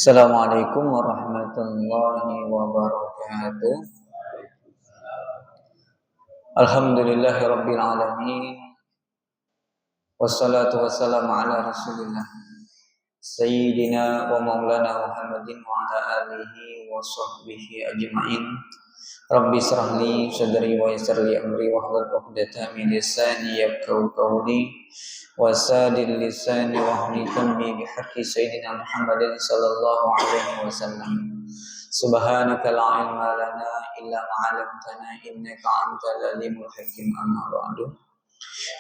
Assalamualaikum warahmatullahi wabarakatuh. Alhamdulillahi rabbil alamin. Wassalatu wassalamu ala rasulillah Sayyidina wa maulana Muhammadin wa ala alihi wa sahbihi ajma'in. Rabbi israh li sadri wa yassir li amri wahlul 'uqdatam min lisani yafqahu qawli wasadil lisani wahdi qalbi bihaqqi sayyidina Muhammadin sallallahu alaihi wasallam. Subhanaka la ilma lana illa ma 'allamtana innaka antal alimul hakim. Amma ba'du.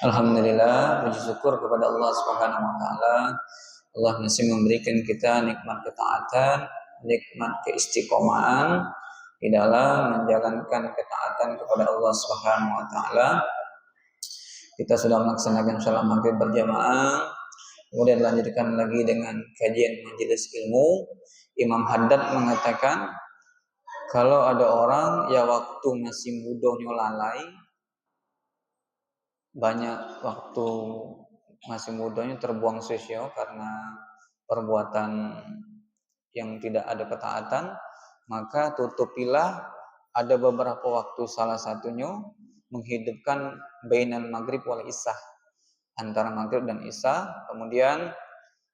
Alhamdulillah, puji syukur kepada Allah Subhanahu wa taala. Allah masih memberikan kita nikmat ketaatan, nikmat keistiqomahan di dalam menjalankan ketaatan kepada Allah Subhanahu wa taala. Kita sudah melaksanakan salat maghrib berjamaah, kemudian lanjutkan lagi dengan kajian majelis ilmu. Imam Haddad mengatakan, kalau ada orang ya waktu masih mudanya lalai, banyak waktu masih mudanya terbuang sia-sia karena perbuatan yang tidak ada ketaatan, maka tutupilah ada beberapa waktu, salah satunya menghidupkan bainal maghrib wal isya, antara maghrib dan isya, kemudian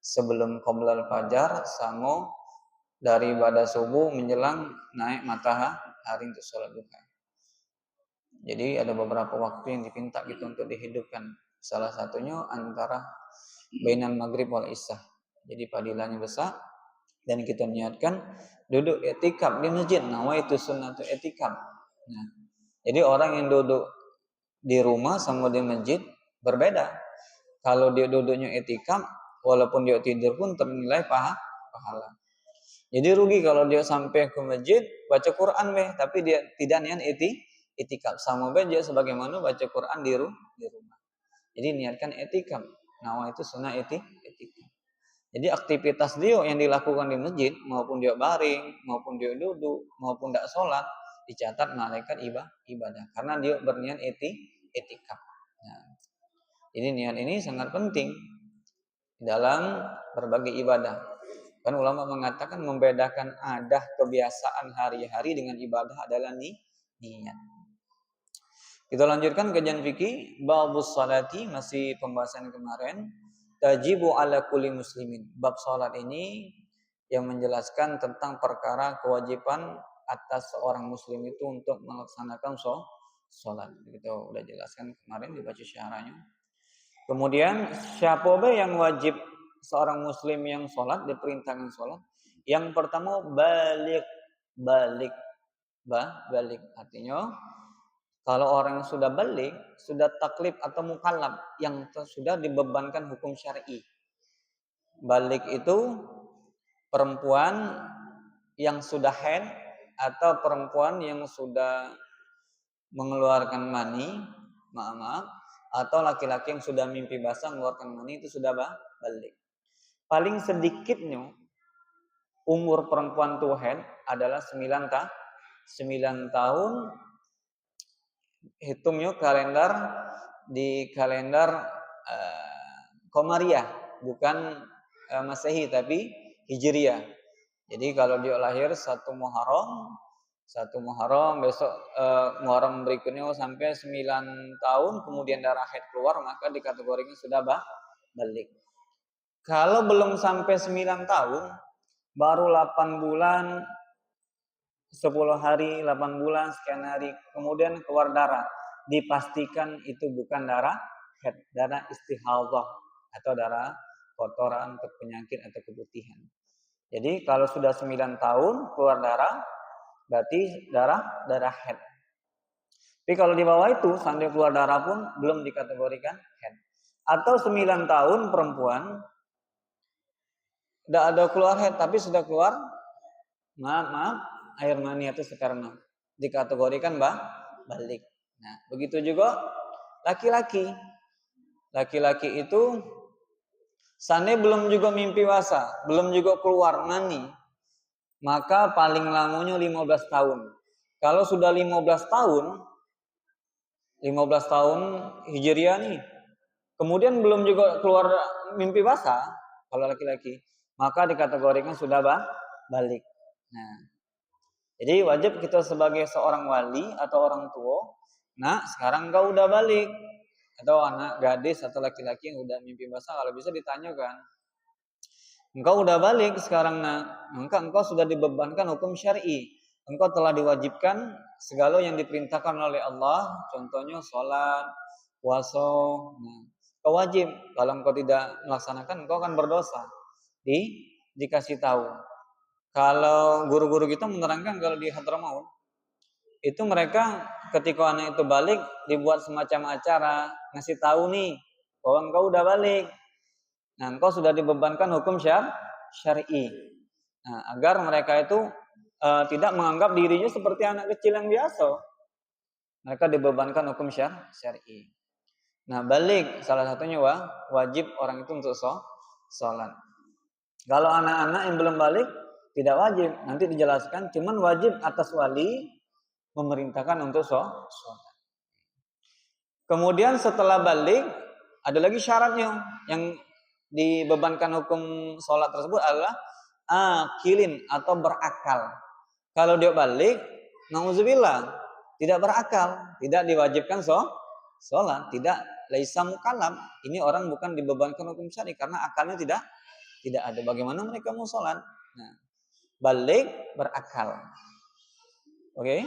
sebelum qoblal fajar sama dari pada subuh menjelang naik matahari untuk sholat duha. Jadi ada beberapa waktu yang dipinta gitu untuk dihidupkan. Salah satunya antara bainal maghrib wal isya. Jadi fadilahnya besar dan kita niatkan duduk i'tikaf di masjid. Nawaitu sunnatu i'tikaf. Nah, jadi orang yang duduk di rumah sama di masjid berbeda. Kalau dia duduknya i'tikaf, walaupun dia tidur pun ternilai pahala. Jadi rugi kalau dia sampai ke masjid baca Quran tapi dia tidak niat i'tikaf. Sama saja sebagaimana baca Quran di rumah. Jadi niatkan i'tikaf. Nawaitu sunnah i'tikaf. Jadi aktivitas dia yang dilakukan di masjid, maupun dia baring, maupun dia duduk, maupun tidak sholat, dicatat malaikat ibadah. Karena dia berniat i'tikaf. Nah, jadi niat ini sangat penting dalam berbagai ibadah. Kan ulama mengatakan membedakan adah kebiasaan hari-hari dengan ibadah adalah niat. Kita lanjutkan kajian fikih babus salati, masih pembahasan kemarin. Tajibu ala kulli muslimin. Bab salat ini yang menjelaskan tentang perkara kewajiban atas seorang muslim itu untuk melaksanakan salat. Kita udah jelaskan kemarin, dibaca syarahnya. Kemudian siapa yang wajib seorang muslim yang salat, diperintahkan salat? Yang pertama balik artinya kalau orang yang sudah balik, sudah taklif atau mukallaf, yang sudah dibebankan hukum syar'i. Balik itu perempuan yang sudah haid atau perempuan yang sudah mengeluarkan mani, atau laki-laki yang sudah mimpi basah mengeluarkan mani, itu sudah balik. Paling sedikitnya umur perempuan itu haid adalah 9 tahun. Hitungnya di kalender Komariah, bukan Masehi tapi Hijriah. Jadi kalau dia lahir 1 Muharram, besok Muharram berikutnya sampai 9 tahun kemudian darah haid keluar, maka dikategorikan sudah balik. Kalau belum sampai 9 tahun, baru 8 bulan 10 hari, 8 bulan, sekian hari, kemudian keluar darah. Dipastikan itu bukan darah haid, darah istihadhah atau darah kotoran untuk penyakit atau keputihan. Jadi kalau sudah 9 tahun keluar darah, berarti darah haid. Tapi kalau di bawah itu, sampai keluar darah pun belum dikategorikan haid. Atau 9 tahun perempuan, tidak ada keluar haid, tapi sudah keluar air mani atau sperma, dikategorikan balik. Nah, begitu juga laki-laki. Laki-laki itu seandainya belum juga mimpi basah, belum juga keluar mani, maka paling lamanya 15 tahun. Kalau sudah 15 tahun Hijriah nih, kemudian belum juga keluar mimpi basah, kalau laki-laki, maka dikategorikan sudah balik. Nah, jadi wajib kita sebagai seorang wali atau orang tua, nah sekarang engkau udah balik, atau anak gadis atau laki-laki yang udah mimpi basah, kalau bisa ditanyakan, engkau udah balik sekarang nak, maka engkau sudah dibebankan hukum syar'i. Engkau telah diwajibkan segala yang diperintahkan oleh Allah, contohnya sholat, puasa. Nah, engkau wajib. Kalau engkau tidak melaksanakan, engkau akan berdosa. Dikasih tahu. Kalau guru-guru kita menerangkan kalau di Hadramaut, itu mereka ketika anak itu balik dibuat semacam acara ngasih tahu nih bahwa engkau udah balik. Nah, engkau sudah dibebankan hukum syar'i. Nah, agar mereka itu tidak menganggap dirinya seperti anak kecil yang biasa. Mereka dibebankan hukum syar'i. Nah, balik salah satunya wajib orang itu untuk sholat. Kalau anak-anak yang belum balik tidak wajib. Nanti dijelaskan, cuman wajib atas wali memerintahkan untuk sholat. Kemudian setelah balik ada lagi syaratnya yang dibebankan hukum sholat tersebut adalah akilin atau berakal. Kalau dia balik, nauzubillah, tidak berakal, tidak diwajibkan sholat, tidak laisa mukallaf. Ini orang bukan dibebankan hukum syar'i karena akalnya tidak ada. Bagaimana mereka mau sholat? Nah, balik berakal. Oke?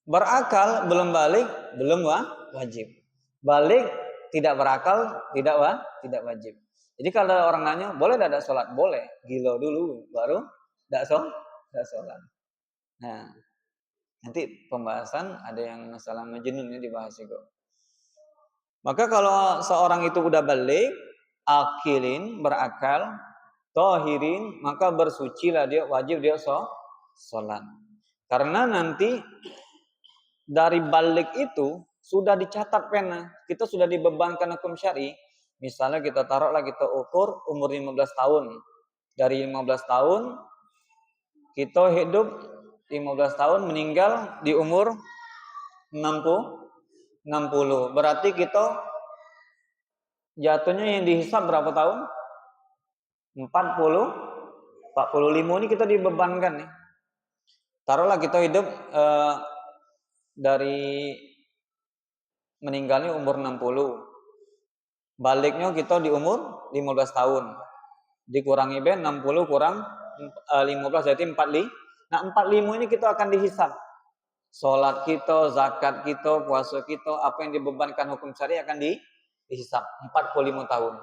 Berakal belum balik belum wajib. Balik tidak berakal tidak wajib. Jadi kalau orang nanya boleh tidak sholat, boleh. Gila dulu baru tidak sholat. Nah, nanti pembahasan ada yang masalah majnun ini dibahas juga. Maka kalau seorang itu udah balik, akilin, berakal, tohirin, maka bersucilah dia, wajib dia sholat. Karena nanti dari balik itu sudah dicatat pena, kita sudah dibebankan hukum syar'i. Misalnya kita taruhlah kita ukur umur 15 tahun. Dari 15 tahun kita hidup 15 tahun, meninggal di umur 60. Berarti kita jatuhnya yang dihisab berapa tahun? 45 ini kita dibebankan nih. Taruhlah kita hidup dari meninggalnya umur 60. Baliknya kita di umur 15 tahun. Dikurangi 60 kurang 15 jadi 45. Nah, 45 ini kita akan dihisab. Salat kita, zakat kita, puasa kita, apa yang dibebankan hukum syariah akan dihisab 45 tahun.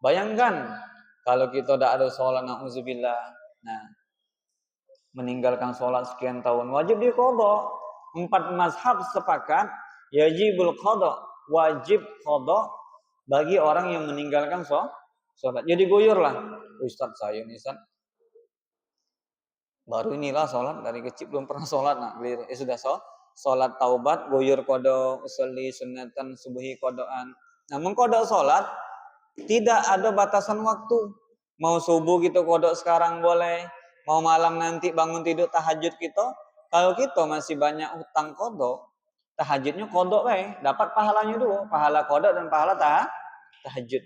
Bayangkan kalau kita tidak ada salat, nauzubillah. Nah, meninggalkan salat sekian tahun, wajib diqadha. 4 mazhab sepakat yajibul qadha, wajib qadha bagi orang yang meninggalkan sholat. Jadi goyor lah, Ustaz saya nih Ustaz, baru inilah sholat, dari kecil belum pernah sholat. Nah, sudah sholat taubat, goyor kodo, usolli sunatan subuhi kodoan. Nah, mengkodok sholat tidak ada batasan waktu. Mau subuh gitu kodok sekarang boleh, mau malam nanti bangun tidur tahajud kita. Kalau kita masih banyak hutang kodok, tahajudnya kodok dapat pahalanya dulu, pahala kodok dan pahala tahajud.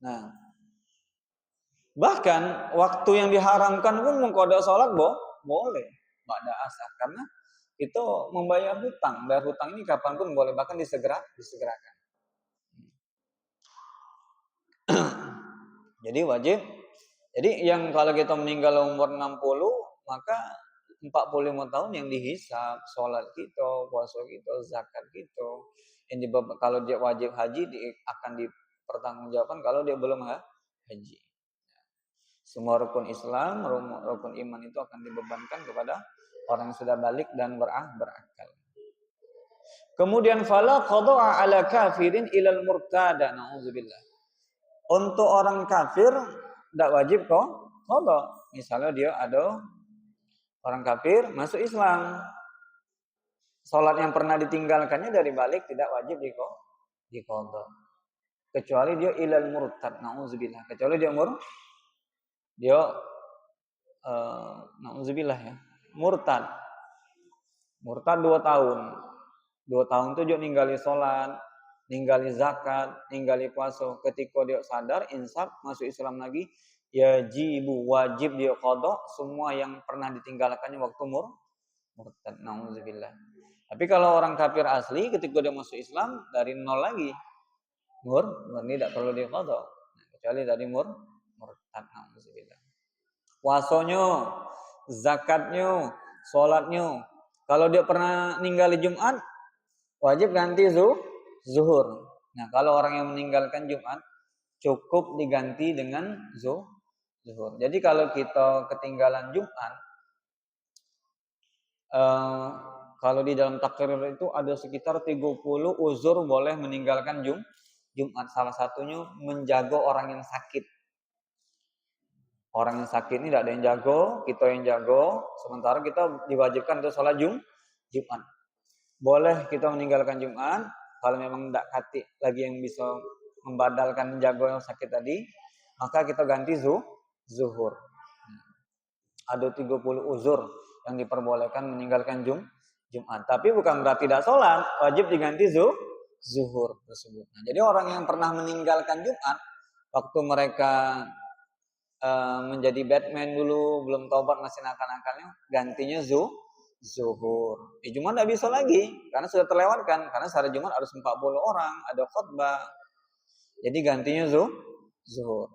Nah, bahkan waktu yang diharamkan pun mengkodok sholat boleh, ba'da asar, karena itu membayar hutang. Bayar hutang ini kapanpun boleh, bahkan disegerakan. Jadi wajib. Jadi yang kalau kita meninggal umur 60, maka 45 tahun yang dihisab, sholat kita, puasa kita, zakat kita. Kalau dia wajib haji akan dipertanggungjawabkan kalau dia belum haji. Semua rukun Islam, rukun iman itu akan dibebankan kepada orang yang sudah balik dan berakal. Kemudian fala qada'a ala kafirin ilal murtada, na'udzubillah. Untuk orang kafir tidak wajib qada. Misalnya dia ada orang kafir masuk Islam, salat yang pernah ditinggalkannya dari balik tidak wajib diqada. Kecuali dia ilal murtad, na'udzubillah. Kecuali dia na'udzubillah ya, murtad 2 tahun. 2 tahun itu dia ninggalin sholat, ninggali zakat, ninggali puasa, ketika dia sadar insaf masuk Islam lagi, yajibu wajib dia qada semua yang pernah ditinggalkannya waktu murtad. Nauzubillah. Tapi kalau orang kafir asli ketika dia masuk Islam dari nol lagi, murni tidak perlu dia qada. Kecuali tadi murtad. Nauzubillah. Puasanya, zakatnya, sholatnya. Kalau dia pernah ninggali Jumat, wajib ganti zuhur. Nah, kalau orang yang meninggalkan Jumat, cukup diganti dengan zuhur. Jadi kalau kita ketinggalan Jumat, kalau di dalam takrir itu ada sekitar 30 uzur boleh meninggalkan Jumat. Salah satunya menjaga orang yang sakit. Orang yang sakit ini tidak ada yang jago, kita yang jago. Sementara kita diwajibkan untuk sholat Jumat. Boleh kita meninggalkan Jumat kalau memang tidak hati lagi yang bisa membadalkan jago yang sakit tadi, maka kita ganti zuhur. Ada 30 uzur yang diperbolehkan meninggalkan Jumat. Tapi bukan berarti tidak sholat, wajib diganti zuhur tersebut. Nah, jadi orang yang pernah meninggalkan Jumat waktu mereka menjadi Batman dulu, belum taubat masih nakal-nakalnya, gantinya zuhur. Di Jumat tidak bisa lagi karena sudah terlewatkan, karena sehari Jumat harus 40 orang, ada khutbah. Jadi gantinya zuhur.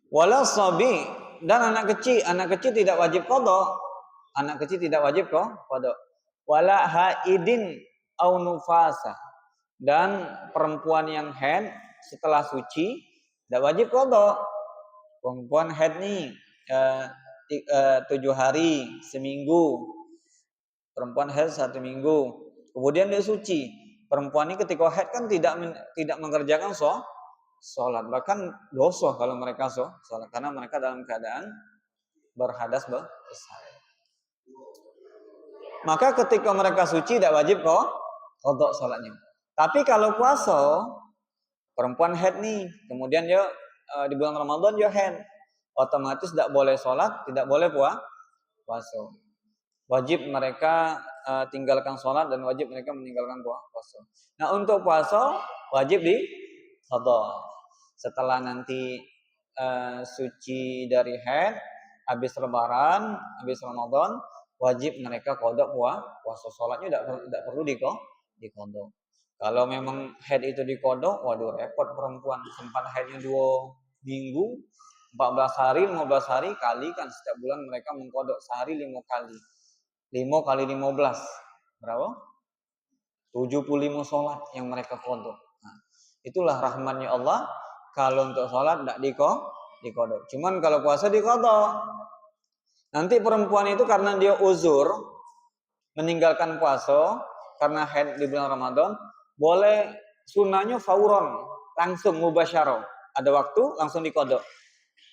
Wala sabi, dan anak kecil tidak wajib qada. Anak kecil tidak wajib qada. Wala haidin au nufasa, dan perempuan yang haid setelah suci tidak wajib qada. Perempuan haid nih 7 hari seminggu. Perempuan haid 1 minggu. Kemudian dia suci. Perempuan ini ketika haid kan tidak mengerjakan sholat, bahkan dosa kalau mereka sholat karena mereka dalam keadaan berhadas besar. Maka ketika mereka suci tidak wajib qada sholatnya. Tapi kalau puasa, perempuan haid nih, kemudian dia di bulan Ramadan dia haid, otomatis tidak boleh sholat, tidak boleh puasa. Wajib mereka tinggalkan sholat dan wajib mereka meninggalkan puasa. Nah, untuk puasa wajib di qada. Setelah nanti suci dari haid, habis lebaran, habis Ramadan, wajib mereka qada puasa. Sholatnya tidak perlu di qada. Kalau memang haid itu di qada, waduh repot perempuan. Sempat haidnya 2 minggu, 14 hari, 15 hari, kali kan setiap bulan mereka mengqada sehari 5 kali. 5 kali 15 berapa? 75 sholat yang mereka qada. Nah, itulah rahmatnya Allah. Kalau untuk sholat tidak diqada. Cuman kalau puasa diqada. Nanti perempuan itu karena dia uzur meninggalkan puasa karena haid di bulan Ramadan, boleh sunnahnya fauron, langsung mubasyarah. Ada waktu langsung diqada.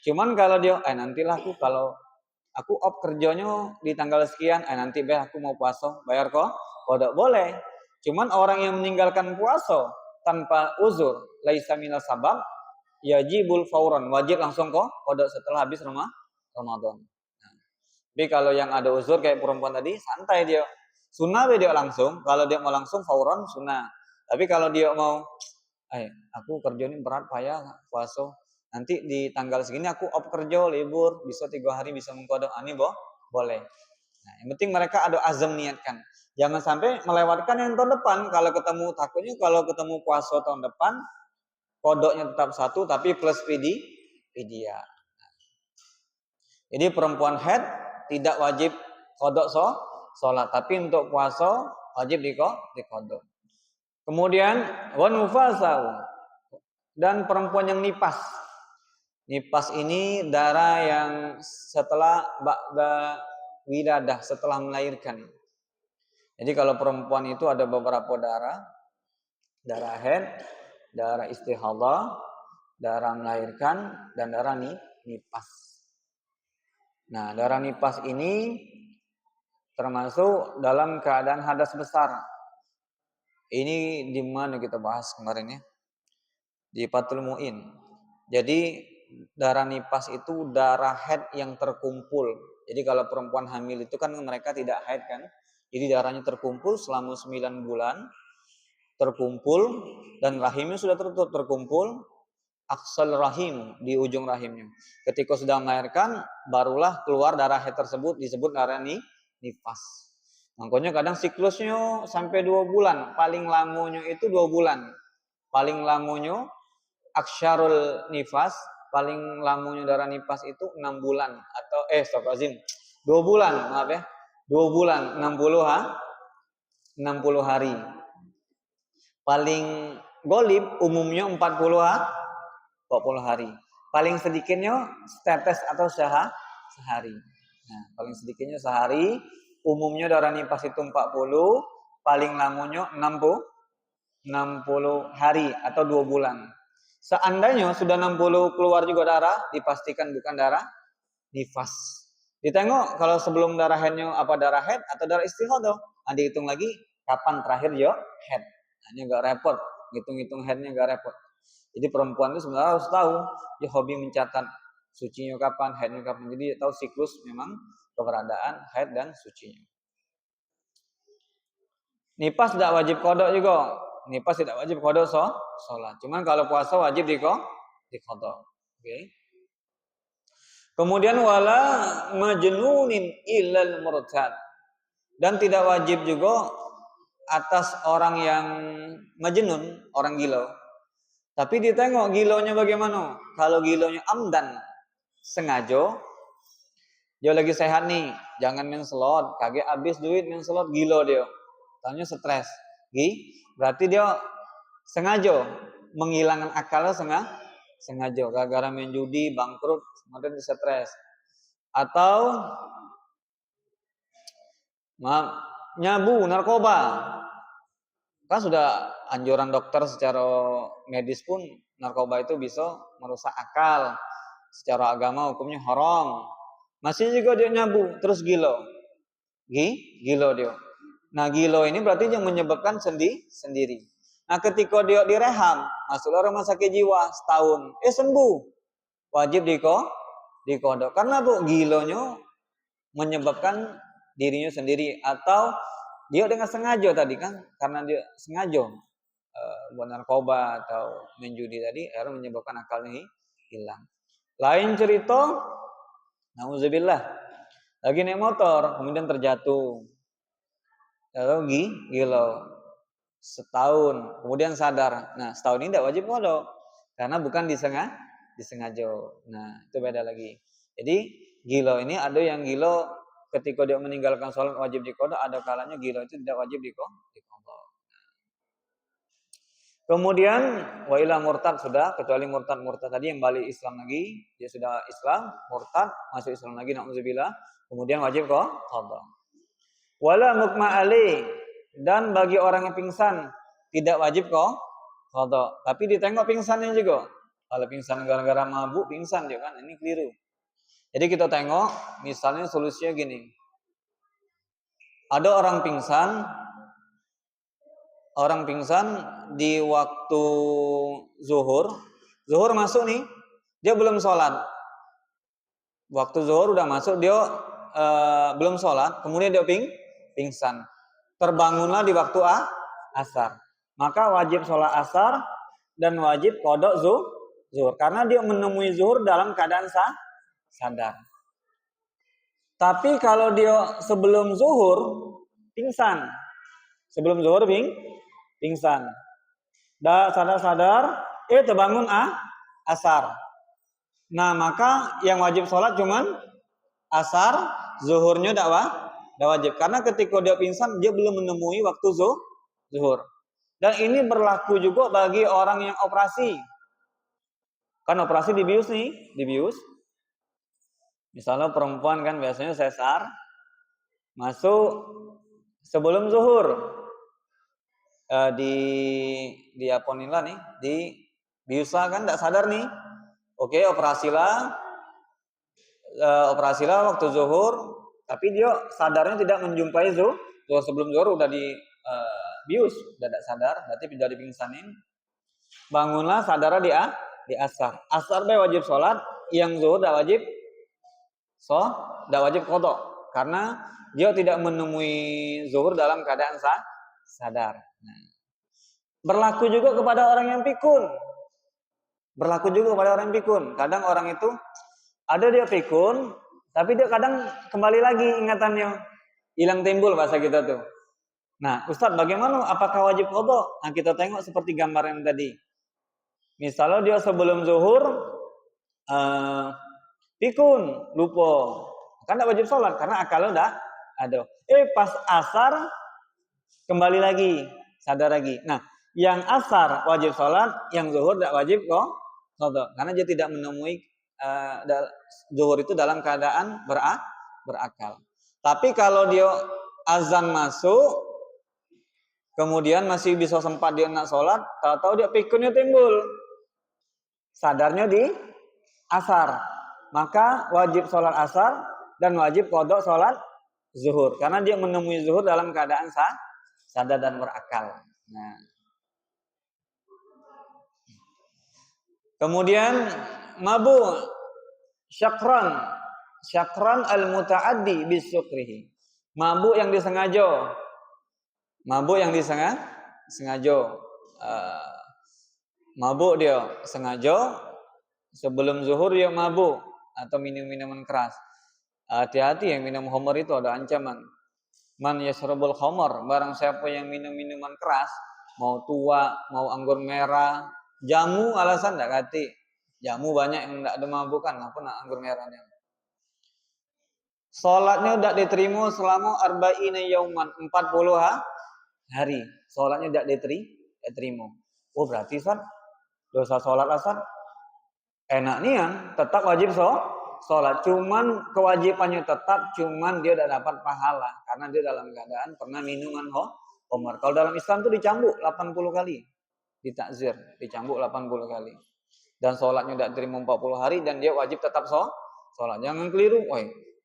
Cuman kalau dia nantilah aku kalau aku off kerjanya di tanggal sekian, nanti aku mau puasa, bayar qada boleh. Cuman orang yang meninggalkan puasa tanpa uzur, laisa minal sabab, yajibul fauran, wajib langsung qada setelah habis Ramadan. Nah, tapi kalau yang ada uzur kayak perempuan tadi, santai dia. Sunnah dia langsung, kalau dia mau langsung fauran sunnah. Tapi kalau dia mau, aku kerja ini berat payah puasa, nanti di tanggal segini aku off kerja libur, bisa 3 hari bisa mengqada, ini boleh. Nah, yang penting mereka ada azam niatkan. Jangan sampai melewatkan yang tahun depan. Kalau ketemu, takutnya kalau ketemu puasa tahun depan, kodoknya tetap 1 tapi plus fidyah. Jadi perempuan haid tidak wajib kodok sholat, tapi untuk puasa wajib dikodok. Kemudian wanufasau, dan perempuan yang nipas. Nipas ini darah yang setelah ba'da wiladah, setelah melahirkan. Jadi kalau perempuan itu ada beberapa darah haid, darah istihadah, darah melahirkan, dan darah nipas. Nah, darah nipas ini termasuk dalam keadaan hadas besar. Ini di mana kita bahas kemarin ya? Di Fathul Mu'in. Jadi darah nipas itu darah haid yang terkumpul. Jadi kalau perempuan hamil itu kan mereka tidak haid kan. Jadi darahnya terkumpul selama 9 bulan. terkumpul dan rahimnya sudah tertutup, terkumpul aksal rahim, di ujung rahimnya. Ketika sudah melahirkan, barulah keluar darah haid tersebut, disebut darah nifas. Makanya kadang siklusnya sampai 2 bulan, paling lamunya itu 2 bulan. Paling lamunya aksyarul nifas, paling lamunya darah nifas itu 6 bulan atau astagfirullahaladzim, 2 bulan, maaf ya. 2 bulan, 60 hari. Paling golib umumnya 40 hari. Paling sedikitnya setetes atau sehari. Nah, paling sedikitnya sehari, umumnya darah nifas itu 40, paling lamanya 60 hari atau 2 bulan. Seandainya sudah 60 keluar juga darah, dipastikan bukan darah nifas. Ditengok kalau sebelum darah haidnya apa darah haid atau darah istihadah. Nah, dihitung lagi kapan terakhir yo haid. Nah, ini agak repot, hitung-hitung haidnya agak repot. Jadi perempuan itu sebenarnya harus tahu, dia hobi mencatat sucinya kapan, haidnya kapan. Jadi dia tahu siklus memang keberadaan haid dan sucinya. Nifas tidak wajib kodok juga. Nifas tidak wajib kodok sholat. Cuman kalau puasa wajib dikodok. Oke. Kemudian wala majnunin ilal murtad. Dan tidak wajib juga atas orang yang majnun, orang gila. Tapi ditengok gilonya bagaimana. Kalau gilonya amdan, sengaja, dia lagi sehat nih, jangan main slot, kaget habis duit main slot, gilo dia. Tanya stres. Berarti dia sengaja menghilangkan akalnya, sengaja gara-gara main judi, bangkrut, kemudian stres. Atau nyabu, narkoba. Kan sudah anjuran dokter secara medis pun narkoba itu bisa merusak akal. Secara agama hukumnya haram. Masih juga dia nyabu, terus gilo. Gilo dia. Nah, gilo ini berarti yang menyebabkan sendiri. Nah, ketika dia direhab, masuklah rumah sakit jiwa setahun, sembuh. Wajib dikodok. Karena gilonya menyebabkan dirinya sendiri atau dia dengan sengaja tadi kan, karena dia sengaja buat narkoba atau menjudi tadi, akhirnya menyebabkan akalnya hilang. Lain cerita, nauzubillah, lagi naik motor, kemudian terjatuh, lalu gila, setahun, kemudian sadar. Nah, setahun ini tidak wajib kodok, karena bukan disengaja. Nah, itu beda lagi. Jadi gila ini ada yang gila ketika dia meninggalkan sholat wajib dikodok, ada kalanya gila itu tidak wajib dikodok. Kemudian wa ila murtad sudah, kecuali murtad tadi yang balik Islam lagi, dia sudah Islam, murtad masuk Islam lagi, nauzubillah, kemudian wajib qadha. Wala mukma ali, dan bagi orang yang pingsan tidak wajib qadha, tapi ditengok pingsannya juga. Kalau pingsan gara-gara mabuk pingsan dia kan, ini keliru. Jadi kita tengok, misalnya solusinya gini. Ada orang pingsan di waktu zuhur masuk nih, dia belum sholat. Waktu zuhur udah masuk, dia belum sholat, kemudian dia pingsan. Terbangunlah di waktu asar. Maka wajib sholat asar dan wajib qadha zuhur. Karena dia menemui zuhur dalam keadaan sadar. Tapi kalau dia sebelum zuhur pingsan, pingsan, dah sadar, terbangun asar. Nah, maka yang wajib sholat cuman asar, zuhurnya tidak wajib. Karena ketika dia pingsan, dia belum menemui waktu zuhur. Dan ini berlaku juga bagi orang yang operasi. Kan operasi dibius nih, dibius. Misalnya perempuan kan biasanya sesar, masuk sebelum zuhur, di aponila nih, di biusa kan tidak sadar nih. Oke, operasilah waktu zuhur, tapi dia sadarnya tidak menjumpai zuhur. Sebelum zuhur udah di bius, udah tidak sadar, berarti sudah dipingsanin. Bangunlah sadarnya di asar. Asar wajib sholat, yang zuhur tidak wajib. Tidak wajib qadha karena dia tidak menemui zuhur dalam keadaan sadar. Nah, Berlaku juga kepada orang yang pikun. Berlaku juga kepada orang yang pikun. Kadang orang itu ada dia pikun, tapi dia kadang kembali lagi ingatannya. Hilang timbul bahasa kita tuh. Nah, Ustadz bagaimana? Apakah wajib qadha? Nah, kita tengok seperti gambar yang tadi. Misalnya dia sebelum zuhur pikun, lupa. Kan tidak wajib sholat karena akalnya udah ada. Pas asar kembali lagi, sadar lagi. Nah, yang asar wajib sholat, yang zuhur tidak wajib kok qadha. Karena dia tidak menemui zuhur itu dalam keadaan berakal. Tapi kalau dia azan masuk, kemudian masih bisa sempat dia nak sholat, tahu-tahu dia pikunnya timbul. Sadarnya di asar. Maka wajib sholat asar dan wajib qadha sholat zuhur. Karena dia menemui zuhur dalam keadaan sadar dan berakal. Nah. Kemudian mabuk syakran al-muta'addi bisukrihi. Mabuk yang disengaja. Mabuk yang disengaja. Mabuk dia sengaja sebelum zuhur dia mabuk atau minum minuman keras. Hati-hati yang minum khamar itu ada ancaman. Man yasrabul khamar, barang siapa yang minum minuman keras, mau tua, mau anggur merah, jamu alasan tak kati. Jamu banyak yang tidak ada mabukan, apa nak anggur merahnya. Salatnya tidak diterima selama arba'ina yauman, 40 hari. Salatnya tidak diterima. Oh berarti San, dosa salat asar enak nian, tetap wajib salat. Cuman kewajibannya tetap, cuman dia tidak dapat pahala karena dia dalam keadaan pernah minuman khamar. Kalau dalam Islam itu dicambuk 80 kali, ditakzir, dicambuk 80 kali. Dan sholatnya tidak terima 40 hari dan dia wajib tetap sholat. Jangan keliru,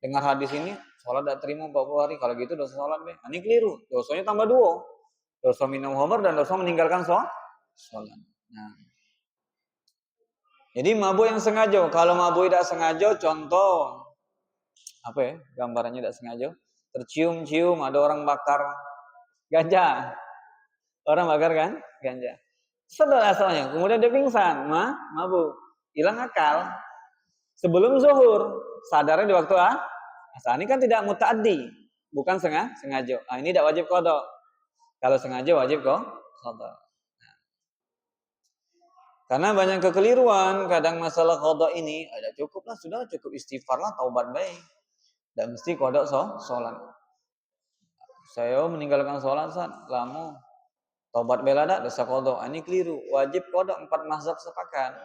dengar hadis ini sholat tidak terima 40 hari, kalau gitu dosa sholat be. Ini keliru, dosanya tambah 2. Dosa minum khamar dan dosa meninggalkan sholat. Nah. Jadi mabuk yang sengaja. Kalau mabuk tidak sengaja, contoh apa ya? Gambarannya tidak sengaja. Tercium-cium ada orang bakar ganja. Orang bakar kan ganja. Sadar asalnya, kemudian dia pingsan, mabuk, hilang akal. Sebelum zuhur, sadarnya di waktu asar. Ini kan tidak muta'addi, bukan sengaja. Nah, ini tidak wajib qadha. Kalau sengaja wajib qadha. Karena banyak kekeliruan, kadang masalah qadha ini ada cukuplah, sudah cukup istighfarlah, taubat baik. Dan mesti qadha sholat. Saya meninggalkan sholat lama. Taubat bela dak dosa qadha. Ini keliru. Wajib qadha, 4 mazhab sepakat.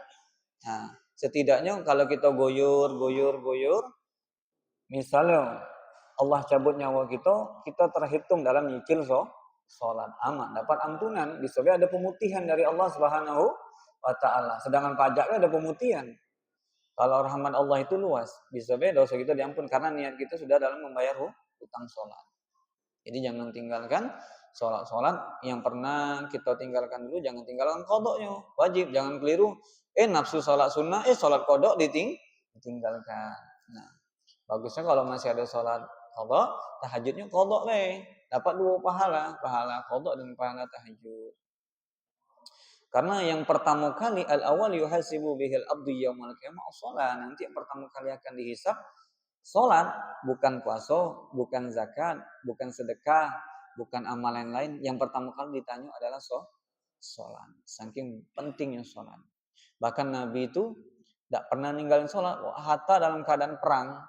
Nah, setidaknya kalau kita goyor, misalnya Allah cabut nyawa kita terhitung dalam nyicil sholat. Aman, dapat ampunan. Disebabnya ada pemutihan dari Allah Subhanahu wa taala. Sedangkan pajaknya ada pemutihan. Kalau rahmat Allah itu luas, disebabnya dosa kita diampun karena niat kita sudah dalam membayar hutang sholat. Jadi jangan tinggalkan sholat yang pernah kita tinggalkan dulu, jangan tinggalkan qadha-nya. Wajib, jangan keliru. Nafsu sholat sunnah, sholat qadha ditinggalkan. Nah, bagusnya kalau masih ada sholat qadha, tahajudnya qadha dapat 2 pahala qadha dan pahala tahajud. Karena yang pertama kali al-awwal yuhasibu bihil abdu yaumal qiyamah as-shalah. Nanti yang pertama kali akan dihisab sholat, bukan puasa, bukan zakat, bukan sedekah, bukan amalan lain. Yang pertama kali ditanya adalah sholat. Saking pentingnya sholat. Bahkan Nabi itu tidak pernah ninggalin sholat. Hatta dalam keadaan perang.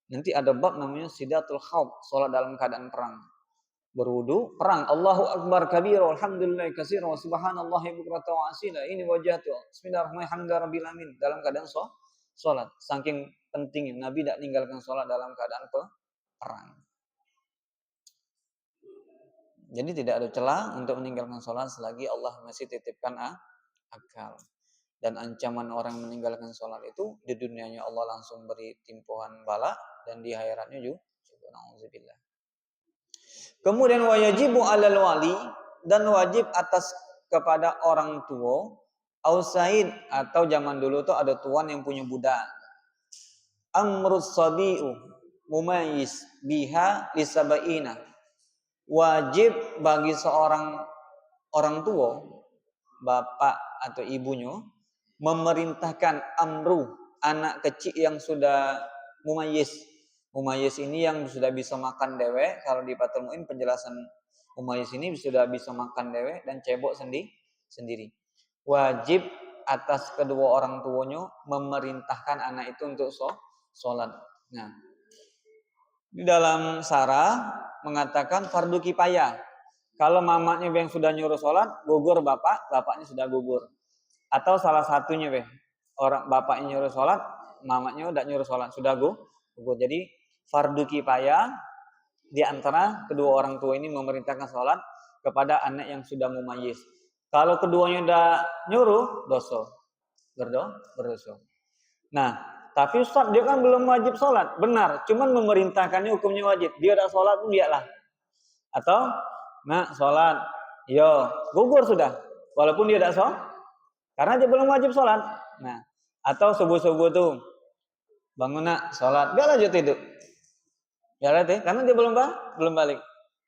Nanti ada bab namanya sidatul khawf, sholat dalam keadaan perang. Berwudu, perang. Allahu Akbar kabira, alhamdulillah katsira, wa subhanallahi bukratan wa asila. Ini wajhatu. Bismillahirrahmanirrahim. Dalam keadaan sholat. Saking pentingnya Nabi tidak meninggalkan sholat dalam keadaan perang. Jadi tidak ada celah untuk meninggalkan sholat selagi Allah masih titipkan akal. Dan ancaman orang meninggalkan sholat itu di dunianya Allah langsung beri timpuhan bala dan di akhiratnya juga. Na'udzubillah. Kemudian wajibu 'alal wali, dan wajib atas kepada orang tua ausaid, atau zaman dulu tuh ada tuan yang punya budak. Amrus sabiu mumayyiz biha lisabaina. Wajib bagi seorang orang tua bapak atau ibunya memerintahkan amru anak kecil yang sudah mumayyiz. Mumayyiz ini yang sudah bisa makan dewe. Kalau di Fathul Muin penjelasan mumayyiz ini sudah bisa makan dewe dan cebok sendiri. Wajib atas kedua orang tuanya memerintahkan anak itu untuk sholat. Nah, di dalam sarah mengatakan fardu kifayah. Kalau mamanya yang sudah nyuruh sholat, gugur bapaknya sudah gugur. Atau salah satunya orang bapaknya nyuruh sholat, mamanya udah nyuruh sholat, sudah gugur. Jadi fardu kifayah di antara kedua orang tua ini memerintahkan sholat kepada anak yang sudah mumayyiz. Kalau keduanya udah nyuruh, berdosa. Nah, tapi Ustaz dia kan belum wajib sholat, benar. Cuman memerintahkannya hukumnya wajib. Dia udah sholat pun dialah. Atau, nak sholat, yo gugur sudah. Walaupun dia udah sholat, karena dia belum wajib sholat. Nah, atau subuh-subuh tuh bangun nak sholat, dia lanjut tidur. Ya karena dia belum balik.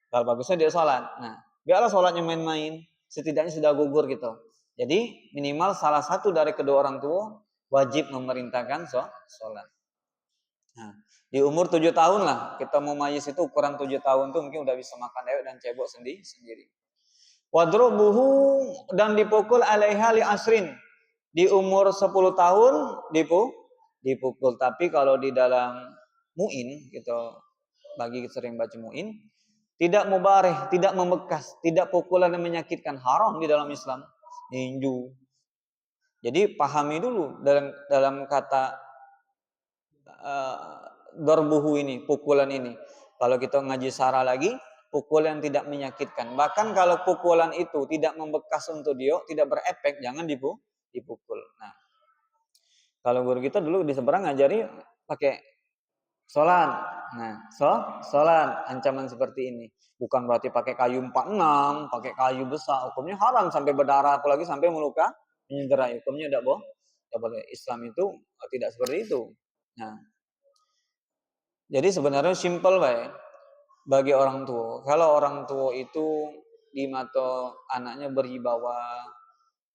Kalau bagusnya dia sholat. Nah, biarlah sholatnya main-main. Setidaknya sudah gugur gitu. Jadi minimal salah satu dari kedua orang tua wajib memerintahkan sholat. Nah, di umur 7 tahun lah kita mau mayis itu ukuran 7 tahun tuh mungkin udah bisa makan dewek dan cebok sendiri. Wadrubuhu dan dipukul alaiha li asrin. Di umur 10 tahun dipukul. Tapi kalau di dalam mu'in gitu, bagi sering baca mu'in, tidak mubareh, tidak membekas, tidak pukulan yang menyakitkan, haram di dalam Islam. Ninju. Jadi pahami dulu dalam kata darbuhu ini, pukulan ini. Kalau kita ngaji sarah lagi, pukulan yang tidak menyakitkan. Bahkan kalau pukulan itu tidak membekas untuk dia, tidak berefek, jangan dipukul. Nah, kalau guru kita dulu di seberang ngajari pakai sholat. Nah, sholat ancaman seperti ini. Bukan berarti pakai kayu 46, pakai kayu besar. Hukumnya haram sampai berdarah, apalagi sampai meluka, menyederai. Hukumnya tidak boleh. Islam itu tidak seperti itu. Nah, jadi sebenarnya simple bagi orang tua. Kalau orang tua itu di mata anaknya berwibawa,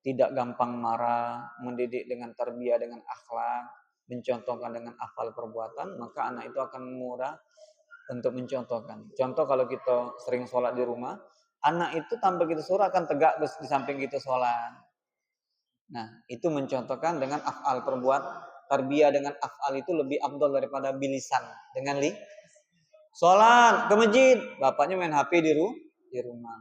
tidak gampang marah, mendidik dengan tarbiyah, dengan akhlak, mencontohkan dengan hafal perbuatan, maka anak itu akan mudah untuk mencontohkan. Contoh kalau kita sering sholat di rumah, anak itu tanpa kita suruh akan tegak di samping kita sholat. Nah, itu mencontohkan dengan af'al perbuatan. Tarbiyah dengan af'al itu lebih afdal daripada bilisan. Dengan sholat ke masjid, bapaknya main HP di rumah.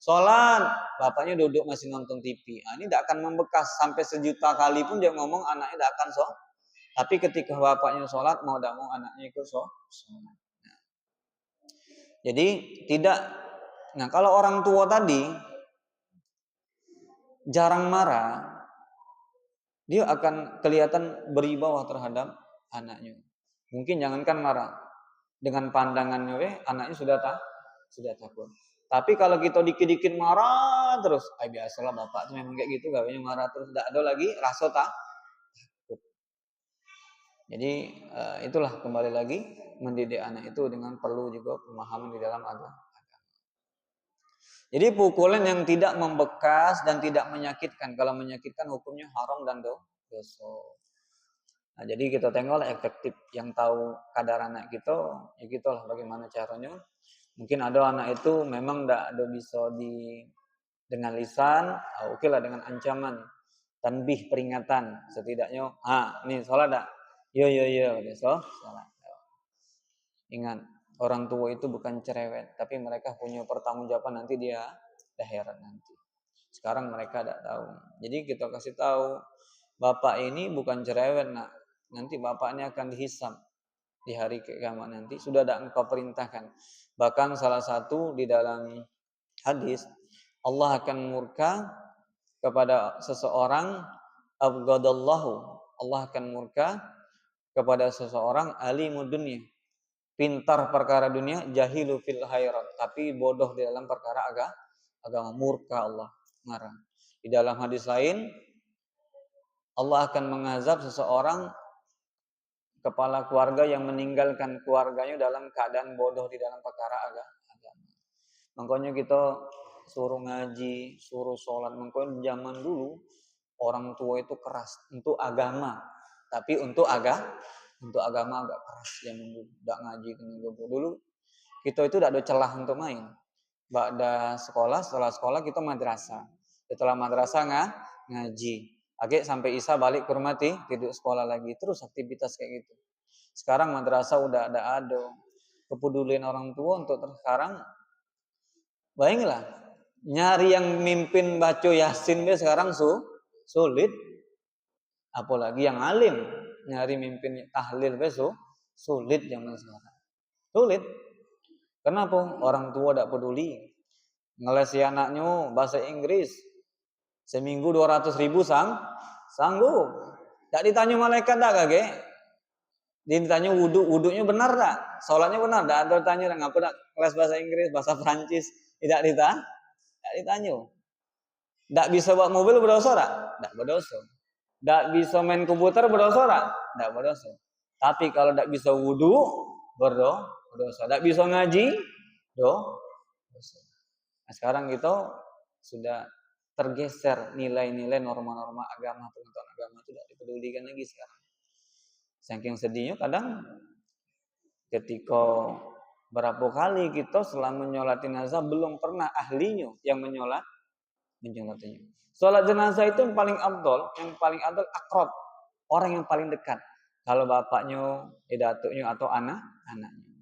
Sholat, bapaknya duduk masih nonton TV. Nah, ini tidak akan membekas. Sampai 1.000.000 kali pun dia ngomong anaknya tidak akan sholat. Tapi ketika bapaknya sholat, mau tidak mau anaknya ikut sholat. Nah, jadi tidak. Nah, kalau orang tua tadi jarang marah, dia akan kelihatan berwibawa terhadap anaknya. Mungkin jangankan marah, dengan pandangannya anaknya sudah takut. Tapi kalau kita dikit-dikit marah terus, biasalah bapak tuh memang kayak gitu, gawanya marah terus, tidak ada lagi rasa takut. Jadi itulah kembali lagi mendidik anak itu dengan perlu juga pemahaman di dalam agama. Jadi pukulan yang tidak membekas dan tidak menyakitkan. Kalau menyakitkan hukumnya haram dan dosa. Nah, jadi kita tengoklah efektif yang tahu kadar anak kita, ya gitulah bagaimana caranya. Mungkin ada anak itu memang tidak bisa dengan lisan, oke lah dengan ancaman, tanbih peringatan, setidaknya, nih sholat dah, yo, sholat. Ingat, orang tua itu bukan cerewet, tapi mereka punya pertanggungjawaban nanti dia akhirat nanti. Sekarang mereka tidak tahu. Jadi kita kasih tahu, bapak ini bukan cerewet nak. Nanti bapaknya akan dihisab di hari kiamat nanti. Sudah ada engkau perintahkan. Bahkan salah satu di dalam hadis, Allah akan murka kepada seseorang, abghadallahu. Allah akan murka kepada seseorang alimud dunya, pintar perkara dunia, jahilu fil khairat, tapi bodoh di dalam perkara agama. Murka Allah, marah. Di dalam hadis lain, Allah akan mengazab seseorang kepala keluarga yang meninggalkan keluarganya dalam keadaan bodoh di dalam perkara agama. Makanya kita suruh ngaji, suruh sholat. Mungkin zaman dulu orang tua itu keras untuk agama, tapi untuk agama agak keras zaman dulu. Tidak ngaji dulu. Kita itu tidak ada celah untuk main. Ba'da sekolah, setelah sekolah kita madrasah. Setelah madrasah ngaji. Akhirnya sampai Isya balik ke rumah tidur sekolah lagi. Terus aktivitas kayak gitu. Sekarang madrasah udah ada kepedulian orang tua untuk sekarang. Bayanglah, nyari yang mimpin baca Yasin sekarang sulit. Apalagi yang alim, nyari mimpin tahlil sulit zaman sekarang. Sulit. Kenapa? Orang tua tidak peduli. Ngelesi anaknya bahasa Inggris. Seminggu 200.000 sanggup. Tak ditanya malaikat tak kage. Ditanya wudhunya benar tak? Sholatnya benar tak? Ada tanya ngapa tak kelas bahasa Inggris, bahasa Prancis? Tidak ditanya. Tak bisa bawa mobil berdosa tak? Tak berdosa. Tak bisa main komputer berdosa tak? Tak berdosa. Tapi kalau tak bisa wudhu berdosa. Tak bisa ngaji dosa. Nah, sekarang kita sudah tergeser nilai-nilai norma-norma agama, pengetahuan agama itu tidak dipedulikan lagi sekarang. Saking sedihnya kadang ketika berapa kali kita selama menyolat jenazah belum pernah ahlinya yang menyolatnya. Sholat jenazah itu yang paling afdol akrab, orang yang paling dekat. Kalau bapaknya, datuknya atau anaknya.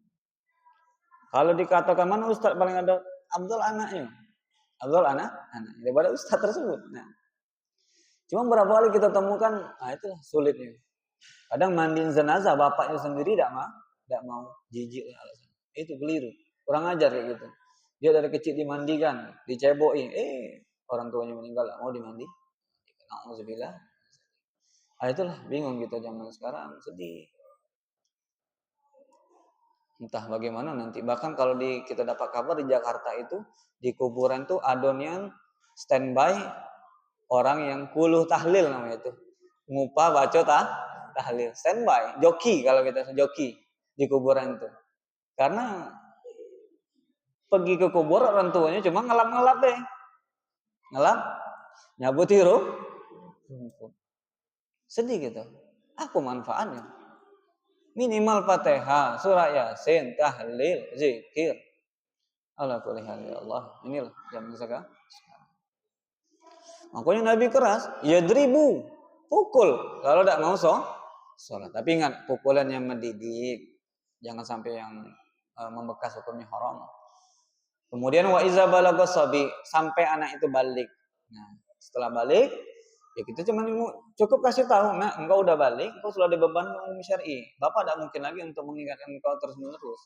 Kalau dikatakan mana ustaz paling ada afdol anaknya. Afdol anak daripada ustaz tersebut. Nah, cuma berapa kali kita temukan, itulah sulitnya. Kadang mandiin jenazah bapaknya sendiri tidak mau, jijik alasan. Itu keliru, kurang ajar kayak gitu. Dia dari kecil dimandikan, dicebokin, orang tuanya meninggal tidak mau dimandi. Nauzubillah. Itulah bingung kita zaman sekarang, sedih. Entah bagaimana nanti. Bahkan kalau kita dapat kabar di Jakarta itu di kuburan tuh adonnya standby orang yang kuluh tahlil namanya itu. Ngupah baca tahlil. Standby, joki kalau kita joki di kuburan itu. Karena pergi ke kubur orang tuanya cuma ngelap-ngelap deh. Ngelap, nyabuti ruh. Sedih gitu. Apa manfaatnya? Minimal Fatihah, surah Yasin, tahlil, zikir. Ala kulli hal ya Allah. Inilah zaman sekarang. Makanya Nabi keras, yadribu, pukul kalau tidak mau sholat. Tapi ingat, pukulan yang mendidik, jangan sampai yang membekas hukumnya haram. Kemudian wa iza balagha sabi, sampai anak itu balik. Nah, setelah balik, ya kita cuma cukup kasih tahu, nah engkau udah balik, engkau sudah ada beban hukum syar'i. Bapak tidak mungkin lagi untuk mengingatkan engkau terus-menerus.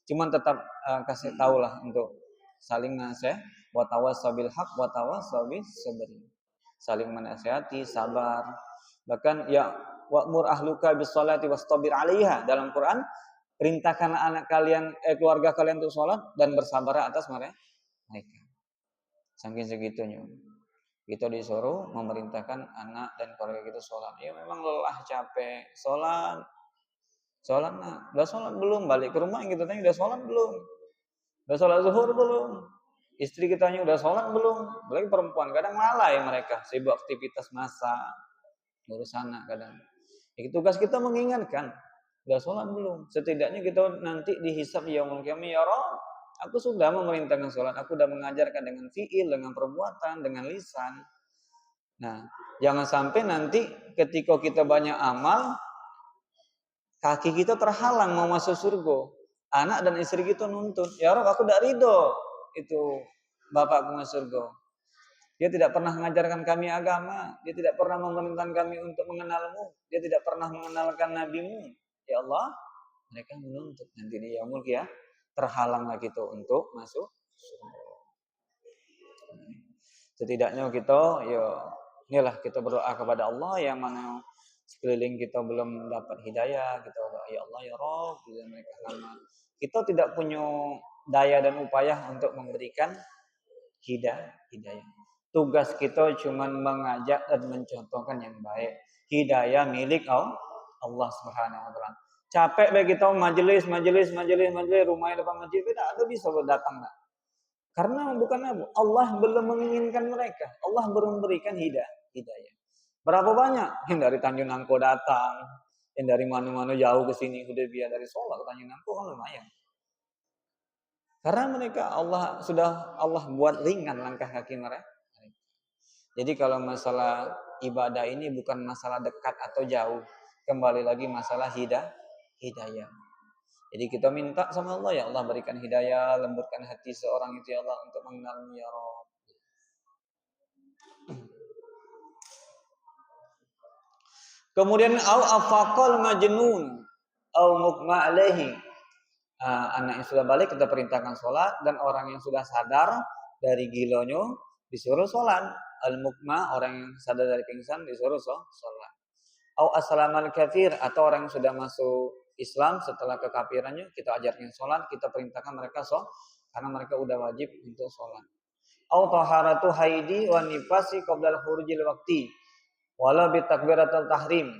Cuman tetap kasih tahulah untuk saling nasihat, wa tawassabil haq wa tawassabis sabr. Saling menasihati, sabar. Bahkan ya wa'mur ahluka bis sholati wastabir 'alaiha, dalam Quran perintahkan anak kalian keluarga kalian untuk sholat dan bersabar atas mereka. Saking segitunya kita disuruh memerintahkan anak dan keluarga kita sholat. Ya memang lelah, capek, sholat nah, udah sholat belum? Balik ke rumah kita tanya udah sholat belum? Udah sholat zuhur belum? Istri kita tanya udah sholat belum? Apalagi perempuan kadang lalai mereka, sibuk aktivitas masak, ngurus anak kadang. Jadi tugas kita mengingatkan, udah sholat belum? Setidaknya kita nanti dihisab yaumul qiyamah, ya Rabb, aku sudah memerintahkan sholat, aku sudah mengajarkan dengan fi'il, dengan perbuatan, dengan lisan. Nah, jangan sampai nanti ketika kita banyak amal, kaki kita terhalang mau masuk surga. Anak dan istri kita nuntut, ya Rabb, aku tidak ridho itu bapakku masuk surga. Dia tidak pernah mengajarkan kami agama, dia tidak pernah memerintahkan kami untuk mengenalmu, dia tidak pernah mengenalkan nabimu. Ya Allah, mereka menuntut nanti di yaumul qiyamah terhalanglah kita untuk masuk surga. Setidaknya kita inilah kita berdoa kepada Allah yang mana sekeliling kita belum dapat hidayah, kita berdoa ya Allah ya Rabb, bila mereka lama. Kita tidak punya daya dan upaya untuk memberikan hidayah. Tugas kita cuma mengajak dan mencontohkan yang baik. Hidayah milik Allah Subhanahu wa taala. Capek baik kita majelis rumahnya depan masjid, tidak ada bisa datang. Karena bukan apa? Allah belum menginginkan mereka. Allah belum memberikan hidayah. Berapa banyak yang dari Tanjung Nangko datang, yang dari mana-mana jauh ke sini, Hudaybiyah dari Solo ke Tanjung Nangko kan lumayan. Karena mereka Allah buat ringan langkah kaki mereka. Jadi kalau masalah ibadah ini bukan masalah dekat atau jauh, kembali lagi masalah hidayah. Jadi kita minta sama Allah, ya Allah berikan hidayah, lembutkan hati seorang itu ya Allah untuk mengenalmu ya Rabb. Kemudian au afaqal majnun au mughma alaihi. Anak yang sudah balik kita perintahkan sholat, dan orang yang sudah sadar dari gilonya disuruh sholat. Al-mughma, orang yang sadar dari pingsan disuruh sholat. Au aslamal kafir, atau orang yang sudah masuk Islam setelah kekafirannya kita ajarkan sholat, kita perintahkan mereka sholat karena mereka udah wajib untuk sholat. Au taharatu haidi wa nifasi qabla khurujil waqti wala bi takbiratul tahrim.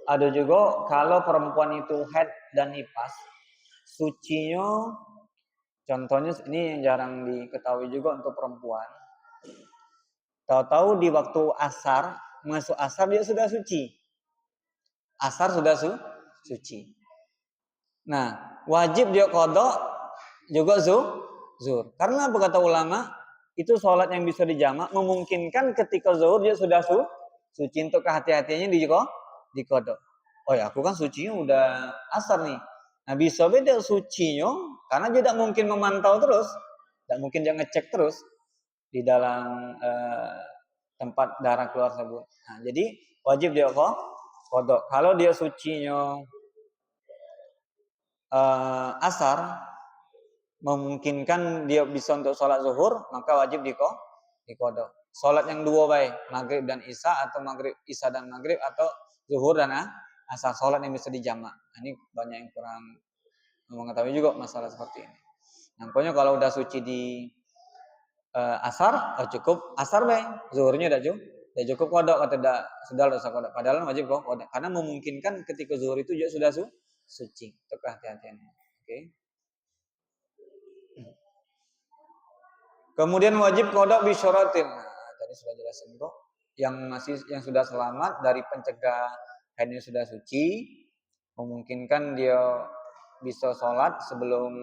Ada juga kalau perempuan itu haid dan nifas, sucinya, contohnya ini yang jarang diketahui juga untuk perempuan. Tahu-tahu di waktu asar, masuk asar dia sudah suci. Asar sudah suci. Nah, wajib dia qada juga zuhur. Karena apa kata ulama, itu sholat yang bisa dijamak, memungkinkan ketika zuhur dia sudah suci, untuk kehati-hatiannya di qada. Oh ya, aku kan sucinya udah asar nih. Nah, bisa beda sucinya karena dia tidak mungkin memantau terus, tidak mungkin dia ngecek terus di dalam tempat darah keluar tersebut. Nah, jadi wajib dia qada. Kalau dia sucinya asar, memungkinkan dia bisa untuk sholat zuhur, maka wajib diqada. Sholat yang dua baik, maghrib dan isya, atau maghrib isya dan maghrib, atau zuhur dan asar, sholat yang bisa dijamak. Nah, ini banyak yang kurang mengetahui juga masalah seperti ini. Nah, pokoknya kalau udah suci di asar, cukup asar baik, zuhurnya udah cukup qada, kata sudah usah qada. Padahal wajib qada karena memungkinkan ketika zuhur itu juga sudah suci. Itu kehati-hatian. Oke. Kemudian wajib qada bi syaratin. Nah, tadi sudah jelasin kok. Yang sudah selamat dari pencegah haidnya sudah suci, memungkinkan dia bisa sholat sebelum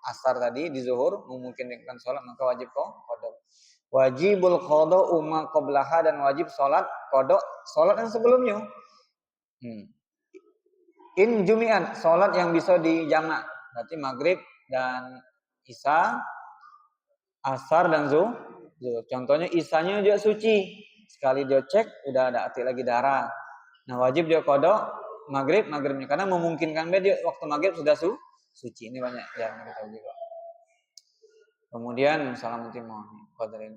asar tadi di zuhur, memungkinkan sholat, maka wajib qada. Wajibul qada umma qablaha, dan wajib sholat qada sholat yang sebelumnya. In jumi'an, sholat yang bisa dijamak, berarti maghrib dan isya, asar dan zuhur. Contohnya isanya dia suci, sekali dia cek udah ada arti lagi darah. Nah, wajib dia qada maghribnya karena memungkinkan dia waktu maghrib sudah suci. Ini banyak yang kita juga. Kemudian salamutin qadarin.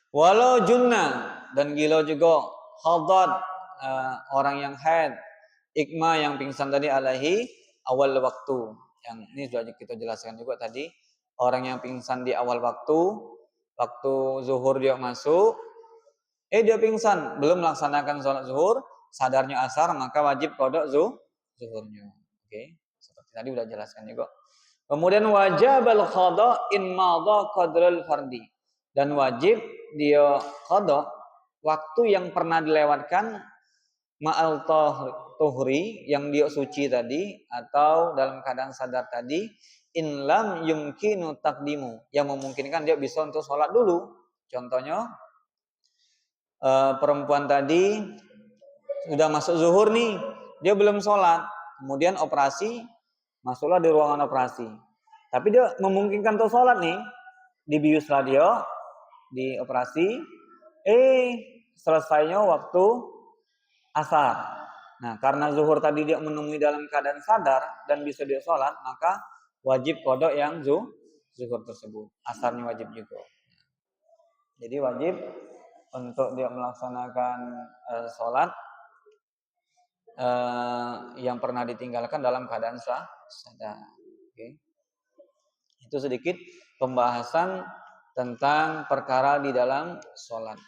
Walau junna, dan gila juga hadat, orang yang haid, ikma yang pingsan tadi alaihi awal waktu. Yang ini sudah kita jelaskan juga tadi. Orang yang pingsan di awal waktu zuhur dia masuk, dia pingsan, belum melaksanakan sholat zuhur, sadarnya asar, maka wajib qada zuhurnya. Oke, seperti tadi udah jelaskan juga. Kemudian wajib al-qada in madha qadral fardi, dan wajib dia qada waktu yang pernah dilewatkan ma'al tuhri, yang dia suci tadi atau dalam keadaan sadar tadi, in lam yumkinu taqdimu, yang memungkinkan dia bisa untuk sholat dulu. Contohnya perempuan tadi sudah masuk zuhur nih, dia belum sholat, kemudian operasi, masuklah di ruangan operasi, tapi dia memungkinkan untuk sholat nih, dibius radio di operasi, selesainya waktu asar. Nah, karena zuhur tadi dia menemui dalam keadaan sadar dan bisa dia sholat, maka wajib qada yang zuhur tersebut. Asarnya wajib juga. Jadi wajib untuk dia melaksanakan sholat yang pernah ditinggalkan dalam keadaan sadar. Okay. Itu sedikit pembahasan tentang perkara di dalam sholat.